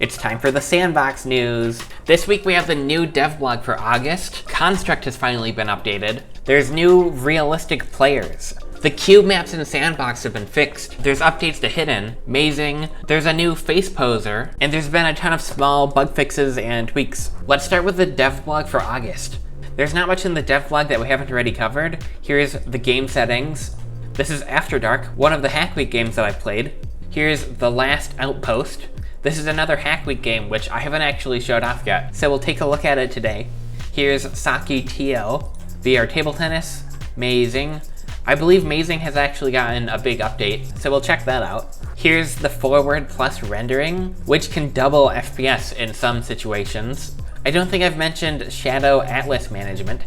It's time for the sandbox news. This week we have the new devblog for August. Construct has finally been updated. There's new realistic players. The CUBEMAPS and sandbox have been fixed. There's updates to hidden, mazing, there's a new Faceposer, and there's been a ton of small bug fixes and tweaks. Let's start with the devblog for August. There's not much in the devblog that we haven't already covered. Here's the game settings. This is After Dark, one of the Hack Week games that I've played. Here's the last Outpost. This is another Hack Week game, which I haven't actually showed off yet, so we'll take a look at it today. Here's Saki TL, VR table tennis, mazing. I believe mazing has actually gotten a big update, so we'll check that out. Here's the forward plus rendering, which can double FPS in some situations. I don't think I've mentioned Shadow Atlas management.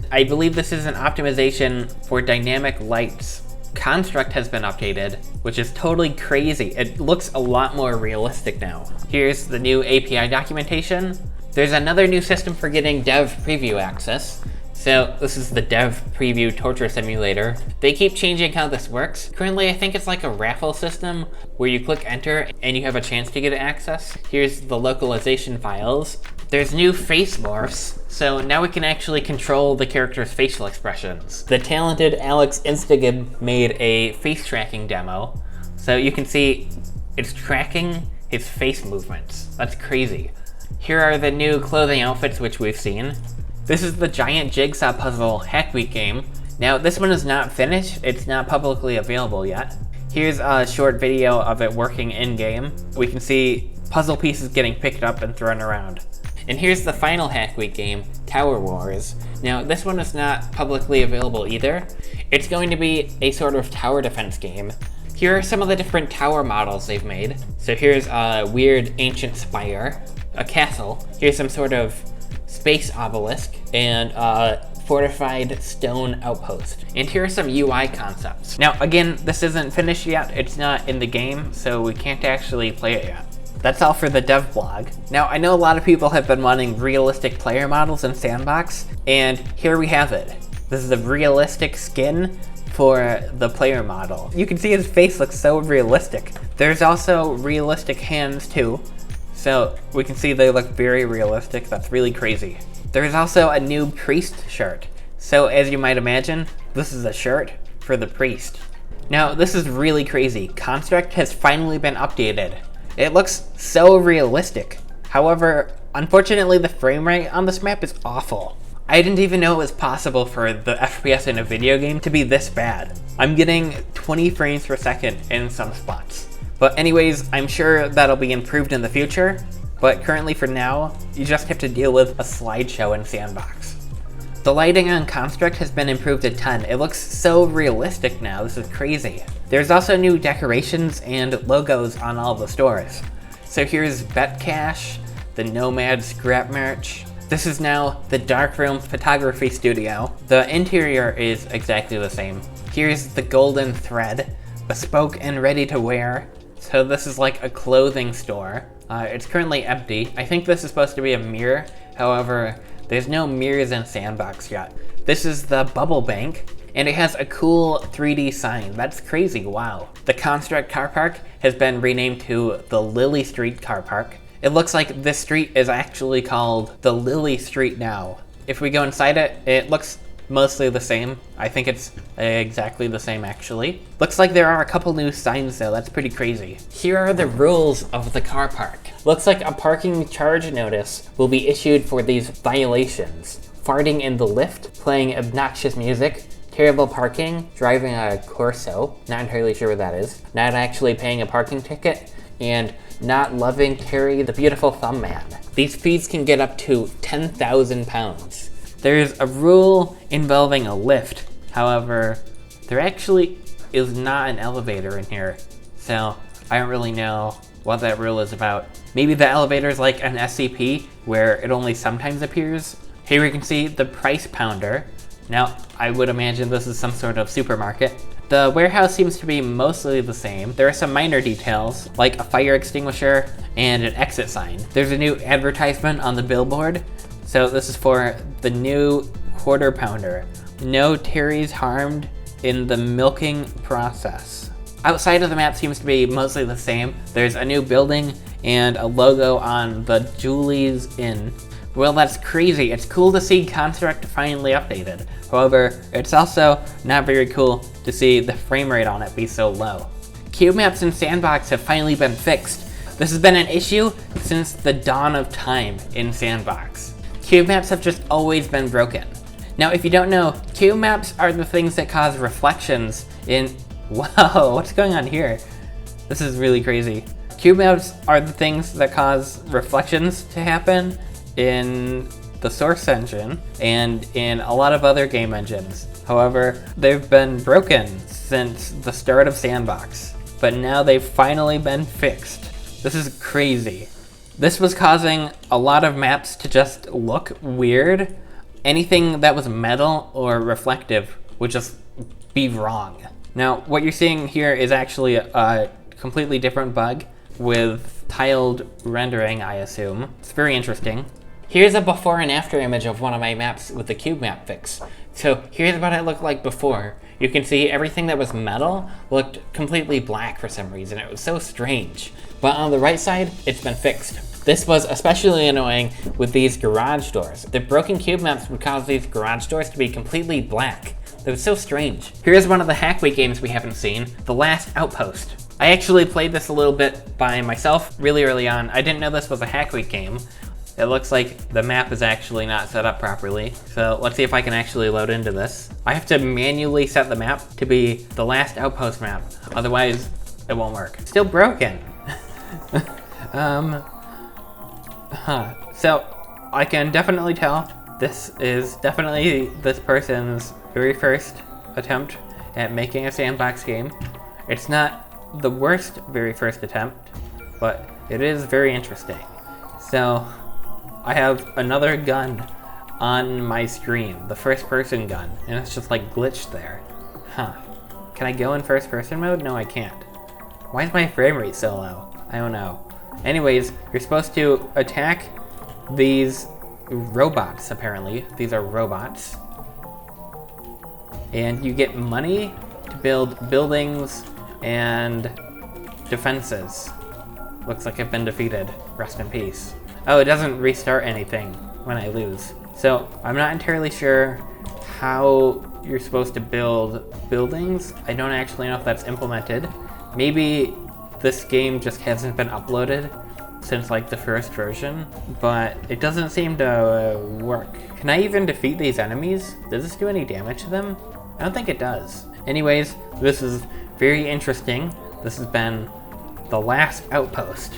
I believe this is an optimization for dynamic lights. Construct has been updated, which is totally crazy. It looks a lot more realistic now. Here's the new API documentation. There's another new system for getting dev preview access. So this is the dev preview torture simulator. They keep changing how this works. Currently, I think it's like a raffle system where you click enter and you have a chance to get access. Here's the localization files. There's new face morphs, so now we can actually control the character's facial expressions. The talented Alex Instagib made a face tracking demo, so you can see it's tracking his face movements. That's crazy. Here are the new clothing outfits which we've seen. This is the giant jigsaw puzzle Hack Week game. Now this one is not finished, it's not publicly available yet. Here's a short video of it working in-game. We can see puzzle pieces getting picked up and thrown around. And here's the final Hack Week game, Tower Wars. Now this one is not publicly available either. It's going to be a sort of tower defense game. Here are some of the different tower models they've made. So here's a weird ancient spire, a castle. Here's some sort of space obelisk, and a fortified stone outpost. And here are some UI concepts. Now again, this isn't finished yet. It's not in the game, so we can't actually play it yet. That's all for the devblog. Now, I know a lot of people have been wanting realistic player models in Sandbox, and here we have it. This is a realistic skin for the player model. You can see his face looks so realistic. There's also realistic hands too, so we can see they look very realistic. That's really crazy. There's also a new priest shirt. So as you might imagine, this is a shirt for the priest. Now, this is really crazy. Construct has finally been updated. It looks so realistic. However, unfortunately the frame rate on this map is awful. I didn't even know it was possible for the FPS in a video game to be this bad. I'm getting 20 frames per second in some spots. But anyways, I'm sure that'll be improved in the future, but currently for now, you just have to deal with a slideshow in Sandbox. The lighting on Construct has been improved a ton. It looks so realistic now, this is crazy. There's also new decorations and logos on all the stores. So here's Betcash, the Nomad scrap merch. This is now the Darkroom photography studio. The interior is exactly the same. Here's the Golden Thread, bespoke and ready to wear. So this is like a clothing store. It's currently empty. I think this is supposed to be a mirror. However, there's no mirrors in Sandbox yet. This is the Bubble Bank, and it has a cool 3D sign. That's crazy, wow. The Construct car park has been renamed to the Lily Street car park. It looks like this street is actually called the Lily Street now. If we go inside it, it looks mostly the same. I think it's exactly the same actually. Looks like there are a couple new signs though, that's pretty crazy. Here are the rules of the car park. Looks like a parking charge notice will be issued for these violations. Farting in the lift, playing obnoxious music, terrible parking, driving a Corso, not entirely sure what that is, not actually paying a parking ticket, and not loving Terry the Beautiful Thumb Man. These fees can get up to 10,000 pounds. There's a rule involving a lift. However, there actually is not an elevator in here. So I don't really know what that rule is about. Maybe the elevator is like an SCP where it only sometimes appears. Here we can see the price pounder. Now, I would imagine this is some sort of supermarket. The warehouse seems to be mostly the same. There are some minor details, like a fire extinguisher and an exit sign. There's a new advertisement on the billboard. So this is for the new quarter pounder. No Terry's harmed in the milking process. Outside of the map seems to be mostly the same. There's a new building and a logo on the Julie's Inn. Well, that's crazy. It's cool to see Construct finally updated. However, it's also not very cool to see the frame rate on it be so low. CUBEMAPS and Sandbox have finally been fixed. This has been an issue since the dawn of time in Sandbox. CUBEMAPS have just always been broken. Now, if you don't know, CUBEMAPS are the things that cause reflections in... Whoa, what's going on here? This is really crazy. CUBEMAPS are the things that cause reflections to happen in the Source engine and in a lot of other game engines. However, they've been broken since the start of Sandbox, but now they've finally been fixed. This is crazy. This was causing a lot of maps to just look weird. Anything that was metal or reflective would just be wrong. Now, what you're seeing here is actually a completely different bug with tiled rendering, I assume. It's very interesting. Here's a before and after image of one of my maps with the CUBEMAP fix. So here's what it looked like before. You can see everything that was metal looked completely black for some reason. It was so strange. But on the right side, it's been fixed. This was especially annoying with these garage doors. The broken CUBEMAPS would cause these garage doors to be completely black. That was so strange. Here's one of the hackweek games we haven't seen, The Last Outpost. I actually played this a little bit by myself really early on. I didn't know this was a hackweek game. It looks like the map is actually not set up properly. So let's see if I can actually load into this. I have to manually set the map to be the Last Outpost map. Otherwise, it won't work. Still broken. So I can definitely tell this is definitely this person's very first attempt at making a sandbox game. It's not the worst very first attempt, but it is very interesting. So I have another gun on my screen, the first person gun, and it's just like glitched there. Can I go in first person mode? No, I can't. Why is my frame rate so low? I don't know. Anyways, you're supposed to attack these robots, apparently. These are robots. And you get money to build buildings and defenses. Looks like I've been defeated. Rest in peace. Oh, it doesn't restart anything when I lose. So I'm not entirely sure how you're supposed to build buildings. I don't actually know if that's implemented. Maybe this game just hasn't been uploaded since like the first version, but it doesn't seem to work. Can I even defeat these enemies? Does this do any damage to them? I don't think it does. Anyways, this is very interesting. This has been The Last Outpost.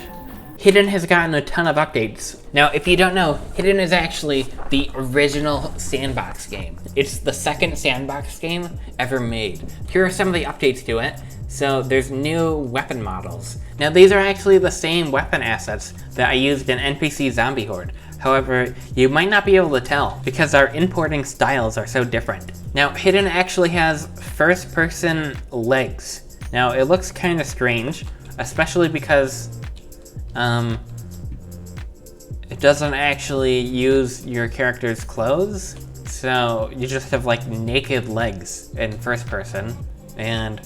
Hidden has gotten a ton of updates. Now, if you don't know, Hidden is actually the original Sandbox game. It's the second Sandbox game ever made. Here are some of the updates to it. So there's new weapon models. Now these are actually the same weapon assets that I used in NPC Zombie Horde. However, you might not be able to tell because our importing styles are so different. Now Hidden actually has first person legs. Now it looks kind of strange, especially because it doesn't actually use your character's clothes. So you just have like naked legs in first person, and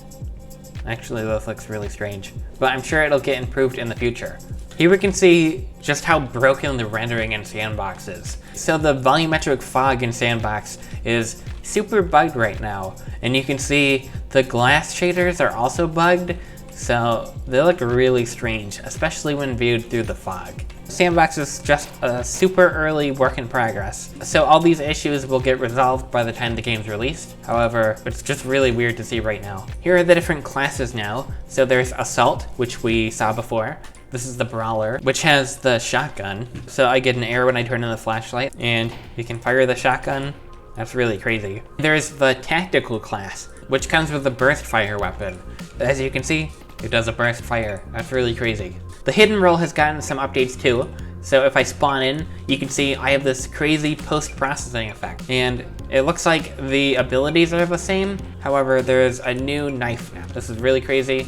actually this looks really strange, but I'm sure it'll get improved in the future. Here we can see just how broken the rendering in Sandbox is. So the volumetric fog in Sandbox is super bugged right now, and you can see the glass shaders are also bugged, so they look really strange, especially when viewed through the fog. Sandbox is just a super early work in progress, so all these issues will get resolved by the time the game's released. However, it's just really weird to see right now. Here are the different classes now. So there's Assault, which we saw before. This is the Brawler, which has the shotgun. So I get an arrow when I turn on the flashlight, and you can fire the shotgun. That's really crazy. There's the Tactical class, which comes with a burst fire weapon. As you can see, it does a burst fire. That's really crazy. The Hidden role has gotten some updates too. So if I spawn in, you can see I have this crazy post-processing effect. And it looks like the abilities are the same. However, there's a new knife now. This is really crazy.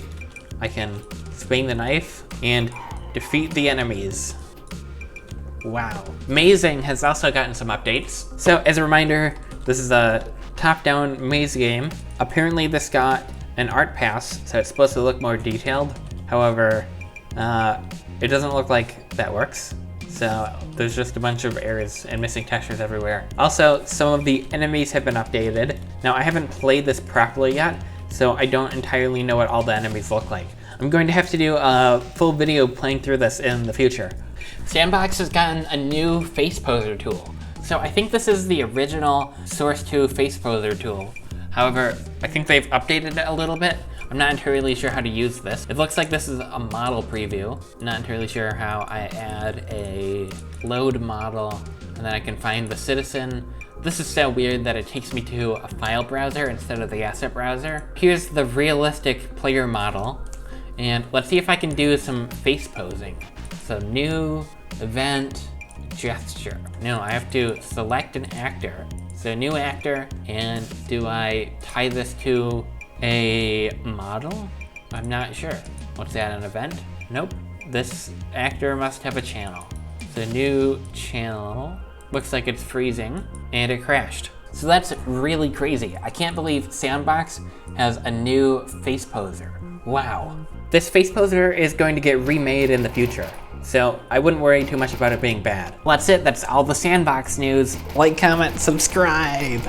I can swing the knife and defeat the enemies. Wow. Mazing has also gotten some updates. So as a reminder, this is a top-down maze game. Apparently this got an art pass, so it's supposed to look more detailed. However, it doesn't look like that works. So there's just a bunch of errors and missing textures everywhere. Also, some of the enemies have been updated. Now I haven't played this properly yet, so I don't entirely know what all the enemies look like. I'm going to have to do a full video playing through this in the future. S&box has gotten a new Faceposer tool. So I think this is the original Source 2 Faceposer tool. However, I think they've updated it a little bit. I'm not entirely sure how to use this. It looks like this is a model preview. I'm not entirely sure how I add a load model and then I can find the citizen. This is so weird that it takes me to a file browser instead of the asset browser. Here's the realistic player model. And let's see if I can do some face posing. So new event gesture. No, I have to select an actor. So new actor, and do I tie this to a model? I'm not sure. What's that, an event? Nope. This actor must have a channel. So new channel. Looks like it's freezing, and it crashed. So that's really crazy. I can't believe S&box has a new Faceposer. Wow. This Faceposer is going to get remade in the future, so I wouldn't worry too much about it being bad. Well, that's it. That's all the S&box news. Like, comment, subscribe.